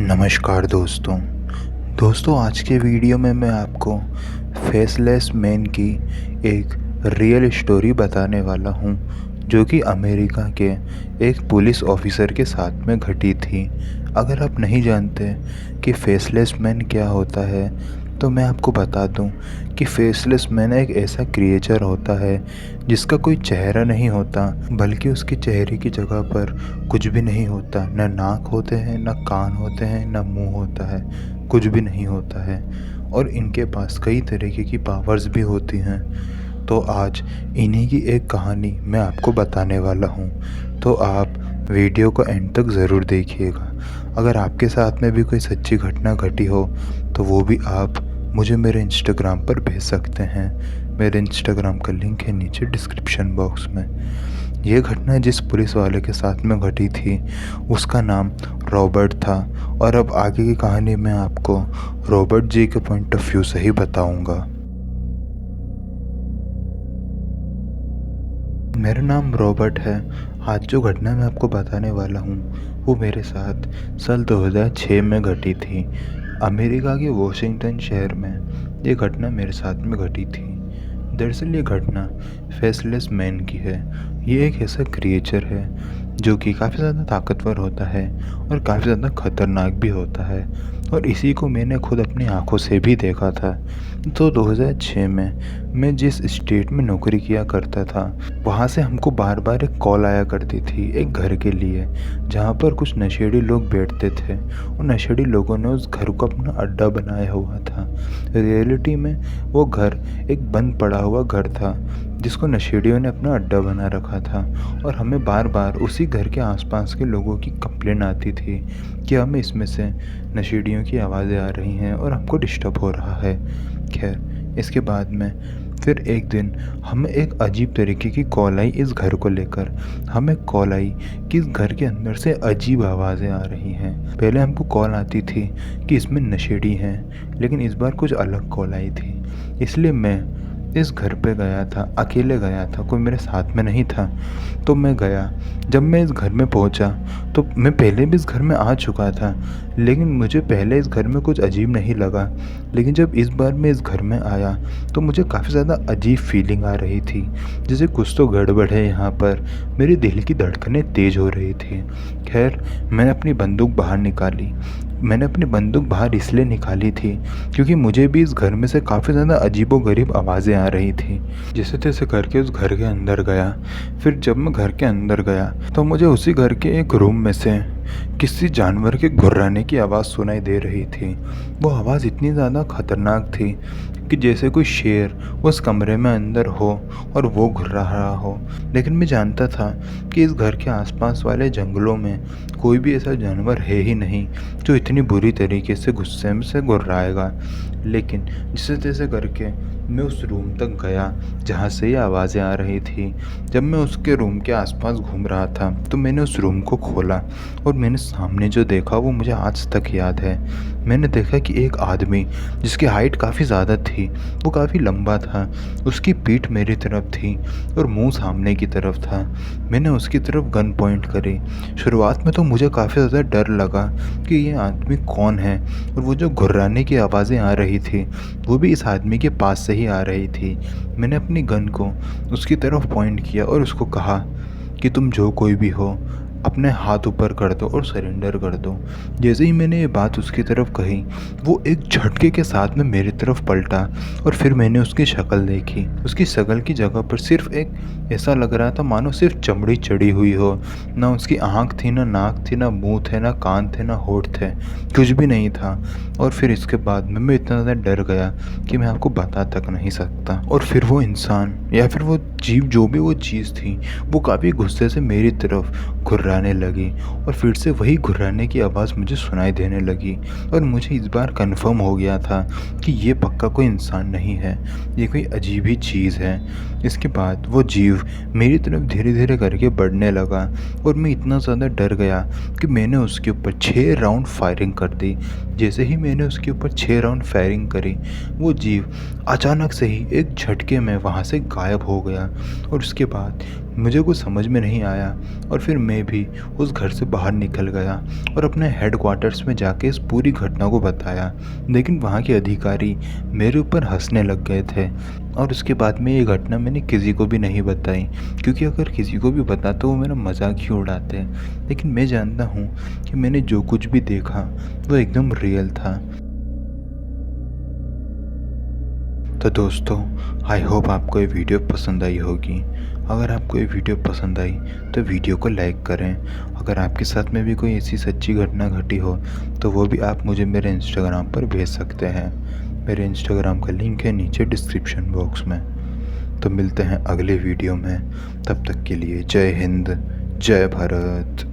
नमस्कार दोस्तों आज के वीडियो में मैं आपको फेसलेस मैन की एक रियल स्टोरी बताने वाला हूं, जो कि अमेरिका के एक पुलिस ऑफिसर के साथ में घटी थी। अगर आप नहीं जानते कि फेसलेस मैन क्या होता है तो मैं आपको बता दूं कि फेसलेस मैन एक ऐसा क्रिएचर होता है जिसका कोई चेहरा नहीं होता, बल्कि उसके चेहरे की जगह पर कुछ भी नहीं होता। न नाक होते हैं, न कान होते हैं, न मुंह होता है, कुछ भी नहीं होता है। और इनके पास कई तरीके की पावर्स भी होती हैं। तो आज इन्हीं की एक कहानी मैं आपको बताने वाला हूँ, तो आप वीडियो को एंड तक ज़रूर देखिएगा। अगर आपके साथ में भी कोई सच्ची घटना घटी हो तो वो भी आप मुझे मेरे इंस्टाग्राम पर भेज सकते हैं। मेरे इंस्टाग्राम का लिंक है नीचे डिस्क्रिप्शन बॉक्स में। ये घटना जिस पुलिस वाले के साथ में घटी थी उसका नाम रॉबर्ट था। और अब आगे की कहानी मैं आपको रॉबर्ट जी के पॉइंट ऑफ व्यू से ही बताऊंगा। मेरा नाम रॉबर्ट है। आज जो घटना मैं आपको बताने वाला हूँ वो मेरे साथ साल 2006 में घटी थी। अमेरिका के वॉशिंगटन शहर में ये घटना मेरे साथ में घटी थी। दरअसल ये घटना फेसलेस मैन की है। ये एक ऐसा क्रिएचर है जो कि काफ़ी ज़्यादा ताकतवर होता है और काफ़ी ज़्यादा खतरनाक भी होता है, और इसी को मैंने खुद अपनी आंखों से भी देखा था। तो 2006 में मैं जिस स्टेट में नौकरी किया करता था वहाँ से हमको बार बार एक कॉल आया करती थी एक घर के लिए, जहाँ पर कुछ नशेड़ी लोग बैठते थे। और नशेड़ी लोगों ने उस घर को अपना अड्डा बनाया हुआ था। रियलिटी में वो घर एक बंद पड़ा हुआ घर था जिसको नशेड़ियों ने अपना अड्डा बना रखा था। और हमें बार बार उसी घर के आसपास के लोगों की कंप्लेन आती थी कि हमें इसमें से नशेड़ियों की आवाज़ें आ रही हैं और हमको डिस्टर्ब हो रहा है। खैर, इसके बाद में फिर एक दिन हमें एक अजीब तरीके की कॉल आई इस घर को लेकर। हमें कॉल आई कि इस घर के अंदर से अजीब आवाज़ें आ रही हैं। पहले हमको कॉल आती थी कि इसमें नशेड़ी हैं, लेकिन इस बार कुछ अलग कॉल आई थी। इसलिए मैं इस घर पे गया था, अकेले गया था, कोई मेरे साथ में नहीं था। तो मैं गया। जब मैं इस घर में पहुंचा तो मैं पहले भी इस घर में आ चुका था, लेकिन मुझे पहले इस घर में कुछ अजीब नहीं लगा। लेकिन जब इस बार मैं इस घर में आया तो मुझे काफ़ी ज़्यादा अजीब फीलिंग आ रही थी, जैसे कुछ तो गड़बड़ है यहाँ पर। मेरी दिल की धड़कनें तेज़ हो रही थी। खैर, मैंने अपनी बंदूक बाहर निकाली। मैंने अपनी बंदूक बाहर इसलिए निकाली थी क्योंकि मुझे भी इस घर में से काफ़ी ज़्यादा अजीबोगरीब आवाज़ें आ रही थी। जैसे तैसे करके उस घर के अंदर गया। फिर जब मैं घर के अंदर गया तो मुझे उसी घर के एक रूम में से किसी जानवर के गुर्राने की आवाज़ सुनाई दे रही थी। वो आवाज़ इतनी ज़्यादा खतरनाक थी कि जैसे कोई शेर उस कमरे में अंदर हो और वो घुर्रा रहा हो। लेकिन मैं जानता था कि इस घर के आसपास वाले जंगलों में कोई भी ऐसा जानवर है ही नहीं जो इतनी बुरी तरीके से गुस्से में से गुर्राएगा। लेकिन जैसे तैसे करके मैं उस रूम तक गया जहाँ से ये आवाज़ें आ रही थी। जब मैं उसके रूम के आसपास घूम रहा था तो मैंने उस रूम को खोला और मैंने सामने जो देखा वो मुझे आज तक याद है। मैंने देखा कि एक आदमी जिसकी हाइट काफ़ी ज़्यादा थी, वो काफ़ी लंबा था, उसकी पीठ मेरी तरफ थी और मुंह सामने की तरफ था। मैंने उसकी तरफ गन पॉइंट करी। शुरुआत में तो मुझे काफ़ी ज़्यादा डर लगा कि ये आदमी कौन है, और वो जो घुर्राने की आवाज़ें आ रही थी वो भी इस आदमी के पास से ही आ रही थी। मैंने अपनी गन को उसकी तरफ पॉइंट किया और उसको कहा कि तुम जो कोई भी हो अपने हाथ ऊपर कर दो और सरेंडर कर दो। जैसे ही मैंने ये बात उसकी तरफ कही वो एक झटके के साथ में मेरी तरफ पलटा, और फिर मैंने उसकी शक्ल देखी। उसकी शक्ल की जगह पर सिर्फ एक ऐसा लग रहा था मानो सिर्फ चमड़ी चढ़ी हुई हो। ना उसकी आँख थी, ना नाक थी, ना मुंह थे, ना कान थे, ना होठ थे, कुछ भी नहीं था। और फिर इसके बाद में मैं इतना ज़्यादा डर गया कि मैं आपको बता तक नहीं सकता। और फिर वो इंसान या फिर वो जीव, जो भी वो चीज़ थी, वो काफ़ी गुस्से से मेरी तरफ घुर्राने लगी, और फिर से वही घुर्राने की आवाज़ मुझे सुनाई देने लगी। और मुझे इस बार कंफर्म हो गया था कि ये पक्का कोई इंसान नहीं है, ये कोई अजीब ही चीज़ है। इसके बाद वो जीव मेरी तरफ धीरे धीरे करके बढ़ने लगा, और मैं इतना ज़्यादा डर गया कि मैंने उसके ऊपर 6 राउंड फायरिंग कर दी। जैसे ही मैंने उसके ऊपर 6 राउंड फायरिंग करी, वो जीव अचानक से ही एक झटके में वहाँ से गायब हो गया। और उसके बाद मुझे कुछ समझ में नहीं आया और फिर मैं भी उस घर से बाहर निकल गया और अपने हेडक्वार्टर्स में जाके इस पूरी घटना को बताया। लेकिन वहाँ के अधिकारी मेरे ऊपर हंसने लग गए थे और उसके बाद में ये घटना मैंने किसी को भी नहीं बताई, क्योंकि अगर किसी को भी बताता तो वो मेरा मजाक ही उड़ाते। लेकिन मैं जानता हूँ कि मैंने जो कुछ भी देखा वो एकदम रियल था। तो दोस्तों, आई होप आपको ये वीडियो पसंद आई होगी। अगर आपको ये वीडियो पसंद आई तो वीडियो को लाइक करें। अगर आपके साथ में भी कोई ऐसी सच्ची घटना घटी हो तो वो भी आप मुझे मेरे इंस्टाग्राम पर भेज सकते हैं। मेरे इंस्टाग्राम का लिंक है नीचे डिस्क्रिप्शन बॉक्स में। तो मिलते हैं अगले वीडियो में। तब तक के लिए जय हिंद, जय भारत।